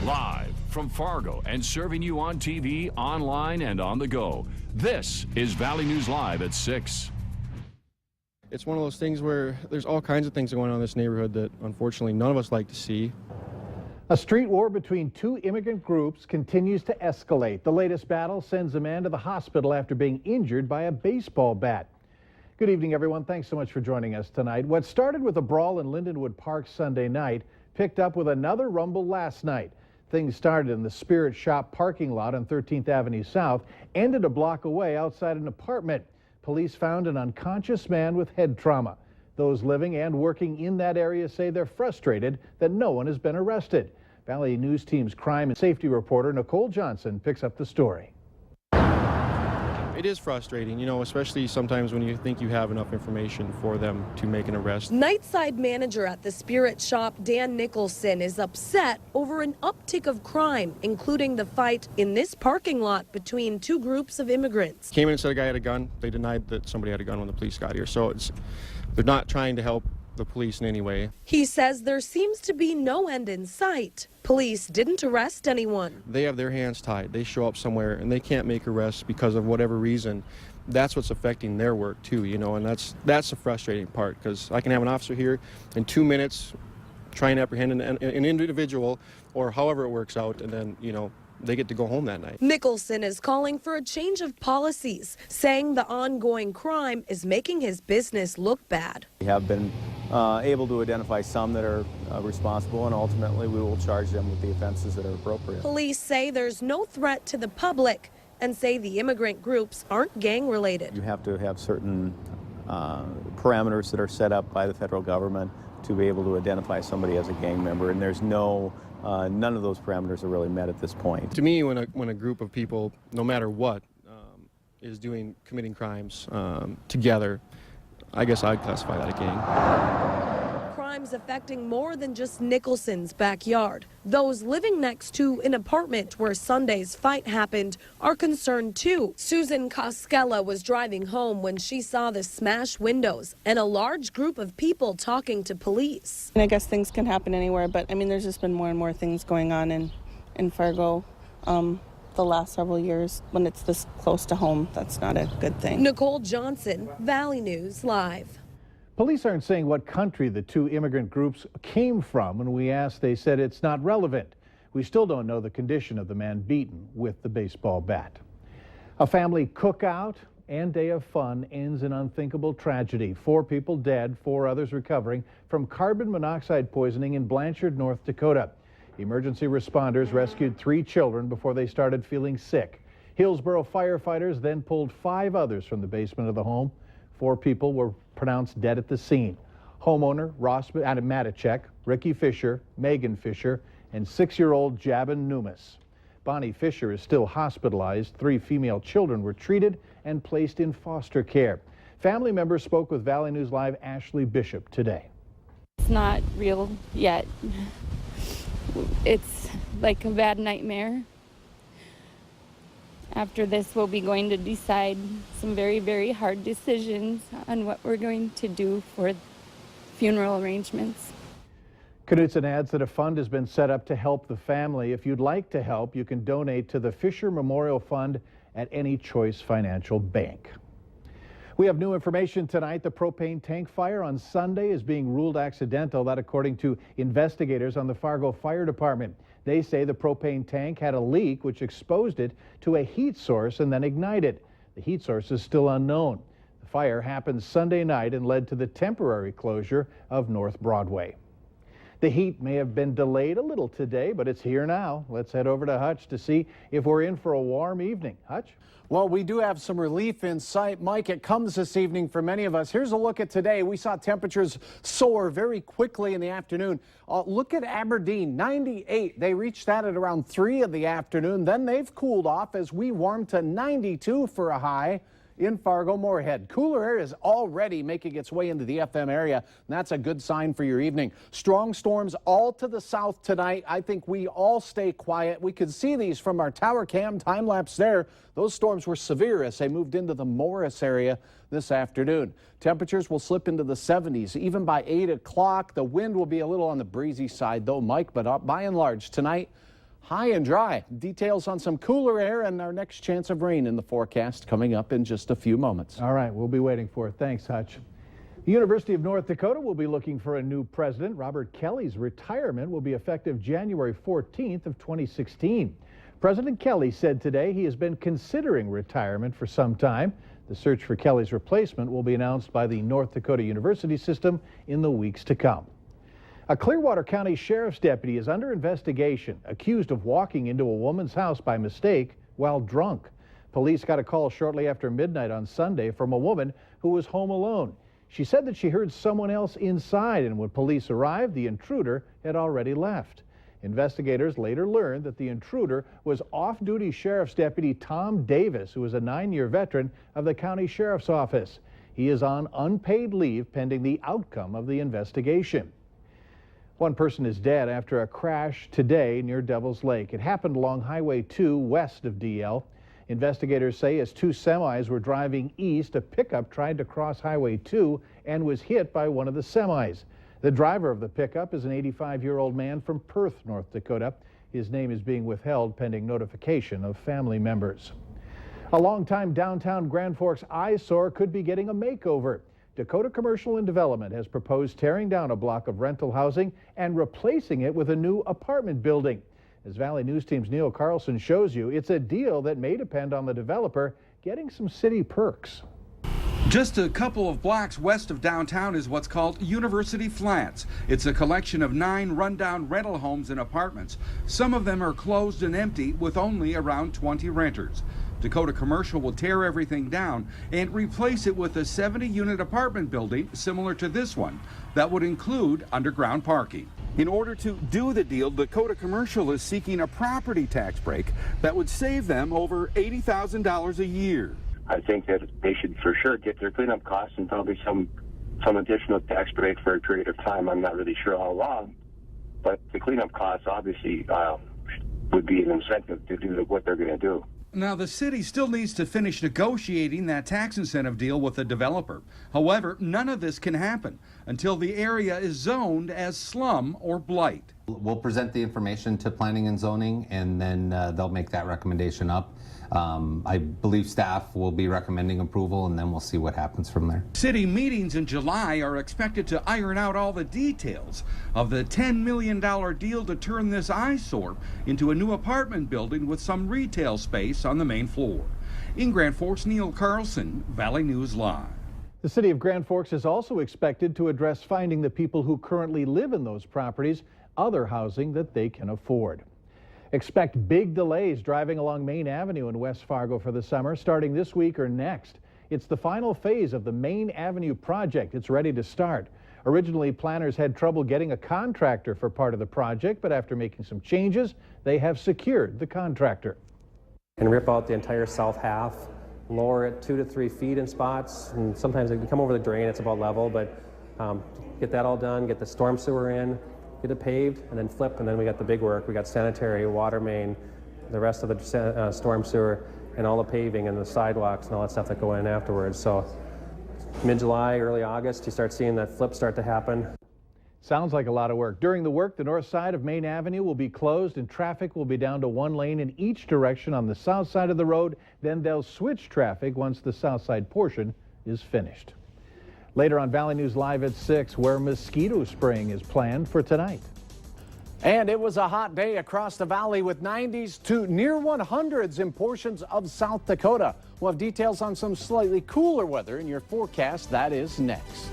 Live from Fargo and serving you on TV, online, and on the go. This is Valley News Live at 6. It's one of those things where there's all kinds of things going on in this neighborhood that unfortunately none of us like to see. A street war between two immigrant groups continues to escalate. The latest battle sends a man to the hospital after being injured by a baseball bat. Good evening, everyone. Thanks so much for joining us tonight. What started with a brawl in Lindenwood Park Sunday night picked up with another rumble last night. Things started in the Spirit Shop parking lot on 13th Avenue South, ended a block away outside an apartment. Police found an unconscious man with head trauma. Those living and working in that area say they're frustrated that no one has been arrested. Valley News Team's crime and safety reporter Nicole Johnson picks up the story. It is frustrating, especially sometimes when you think you have enough information for them to make an arrest. Nightside manager at the Spirit Shop, Dan Nicholson, is upset over an uptick of crime, including the fight in this parking lot between two groups of immigrants. Came in and said a guy had a gun. They denied that somebody had a gun when the police got here. So they're not trying to help the police in any way. He says there seems to be no end in sight. Police didn't arrest anyone. They have their hands tied. They show up somewhere and they can't make arrests because of whatever reason. That's what's affecting their work too, and that's the frustrating part, because I can have an officer here in 2 minutes try and apprehend an individual or however it works out, and then, they get to go home that night. Nicholson is calling for a change of policies, saying the ongoing crime is making his business look bad. We have been able to identify some that are responsible, and ultimately we will charge them with the offenses that are appropriate. Police say there's no threat to the public and say the immigrant groups aren't gang related. You have to have certain parameters that are set up by the federal government to be able to identify somebody as a gang member, and there's none of those parameters are really met at this point. To me, when a group of people, no matter what, is committing crimes together, I guess I'd classify that a gang. Crimes affecting more than just Nicholson's backyard. Those living next to an apartment where Sunday's fight happened are concerned too. Susan Koskela was driving home when she saw the smashed windows and a large group of people talking to police. And I guess things can happen anywhere, but there's just been more and more things going on in Fargo the last several years. When it's this close to home, that's not a good thing. Nicole Johnson, Valley News Live. Police aren't saying what country the two immigrant groups came from. When we asked, they said it's not relevant. We still don't know the condition of the man beaten with the baseball bat. A family cookout and day of fun ends in unthinkable tragedy. 4 people dead, 4 others recovering from carbon monoxide poisoning in Blanchard, North Dakota. Emergency responders rescued 3 children before they started feeling sick. Hillsboro firefighters then pulled 5 others from the basement of the home. 4 people were pronounced dead at the scene. Homeowner Ross Matichek, Ricky Fisher, Megan Fisher, and 6-year-old Jabin Numis. Bonnie Fisher is still hospitalized. 3 female children were treated and placed in foster care. Family members spoke with Valley News Live Ashley Bishop today. It's not real yet. It's like a bad nightmare. After this, we'll be going to decide some very, very hard decisions on what we're going to do for funeral arrangements. Knutson adds that a fund has been set up to help the family. If you'd like to help, you can donate to the Fisher Memorial Fund at any Choice Financial Bank. We have new information tonight. The propane tank fire on Sunday is being ruled accidental. That according to investigators on the Fargo Fire Department. They say the propane tank had a leak which exposed it to a heat source and then ignited. The heat source is still unknown. The fire happened Sunday night and led to the temporary closure of North Broadway. The heat may have been delayed a little today, but it's here now. Let's head over to Hutch to see if we're in for a warm evening. Hutch? Well, we do have some relief in sight. Mike, it comes this evening for many of us. Here's a look at today. We saw temperatures soar very quickly in the afternoon. Look at Aberdeen, 98. They reached that at around 3 in the afternoon. Then they've cooled off as we warmed to 92 for a high in Fargo-Moorhead. Cooler air is already making its way into the FM area, and that's a good sign for your evening. Strong storms all to the south tonight. I think we all stay quiet. We could see these from our tower cam time lapse there. Those storms were severe as they moved into the Morris area this afternoon. Temperatures will slip into the 70s even by 8 o'clock. The wind will be a little on the breezy side though, Mike, but by and large tonight, high and dry. Details on some cooler air and our next chance of rain in the forecast coming up in just a few moments. All right, we'll be waiting for it. Thanks, Hutch. The University of North Dakota will be looking for a new president. Robert Kelly's retirement will be effective January 14th of 2016. President Kelly said today he has been considering retirement for some time. The search for Kelly's replacement will be announced by the North Dakota University System in the weeks to come. A Clearwater County Sheriff's deputy is under investigation, accused of walking into a woman's house by mistake while drunk. Police got a call shortly after midnight on Sunday from a woman who was home alone. She said that she heard someone else inside, and when police arrived, the intruder had already left. Investigators later learned that the intruder was off-duty Sheriff's Deputy Tom Davis, who is a 9-year veteran of the County Sheriff's Office. He is on unpaid leave pending the outcome of the investigation. One person is dead after a crash today near Devil's Lake. It happened along Highway 2 west of DL. Investigators say as two semis were driving east, a pickup tried to cross Highway 2 and was hit by one of the semis. The driver of the pickup is an 85-year-old man from Perth, North Dakota. His name is being withheld pending notification of family members. A longtime downtown Grand Forks eyesore could be getting a makeover. Dakota Commercial and Development has proposed tearing down a block of rental housing and replacing it with a new apartment building. As Valley News Team's Neil Carlson shows you, it's a deal that may depend on the developer getting some city perks. Just a couple of blocks west of downtown is what's called University Flats. It's a collection of 9 rundown rental homes and apartments. Some of them are closed and empty with only around 20 renters. Dakota Commercial will tear everything down and replace it with a 70-unit apartment building similar to this one that would include underground parking. In order to do the deal, Dakota Commercial is seeking a property tax break that would save them over $80,000 a year. I think that they should for sure get their cleanup costs and probably some additional tax break for a period of time. I'm not really sure how long, but the cleanup costs obviously would be an incentive to do what they're going to do. Now, the city still needs to finish negotiating that tax incentive deal with the developer. However, none of this can happen until the area is zoned as slum or blight. We'll present the information to planning and zoning, and then they'll make that recommendation up. I believe staff will be recommending approval, and then we'll see what happens from there. City meetings in July are expected to iron out all the details of the $10 million deal to turn this eyesore into a new apartment building with some retail space on the main floor. In Grand Forks, Neil Carlson, Valley News Live. The city of Grand Forks is also expected to address finding the people who currently live in those properties other housing that they can afford. Expect big delays driving along Main Avenue in West Fargo for the summer, starting this week or next. It's the final phase of the Main Avenue project. It's ready to start. Originally, planners had trouble getting a contractor for part of the project, but after making some changes, they have secured the contractor. And rip out the entire south half, lower it 2 to 3 feet in spots, and sometimes it can come over the drain. It's about level, but get that all done, get the storm sewer in, get it paved, and then flip, and then we got the big work. We got sanitary, water main, the rest of the storm sewer, and all the paving and the sidewalks and all that stuff that go in afterwards. So mid-July, early August, you start seeing that flip start to happen. Sounds like a lot of work. During the work, the north side of Main Avenue will be closed and traffic will be down to 1 lane in each direction on the south side of the road. Then they'll switch traffic once the south side portion is finished. Later on Valley News Live at 6, where mosquito spraying is planned for tonight. And it was a hot day across the valley with 90s to near 100s in portions of South Dakota. We'll have details on some slightly cooler weather in your forecast. That is next.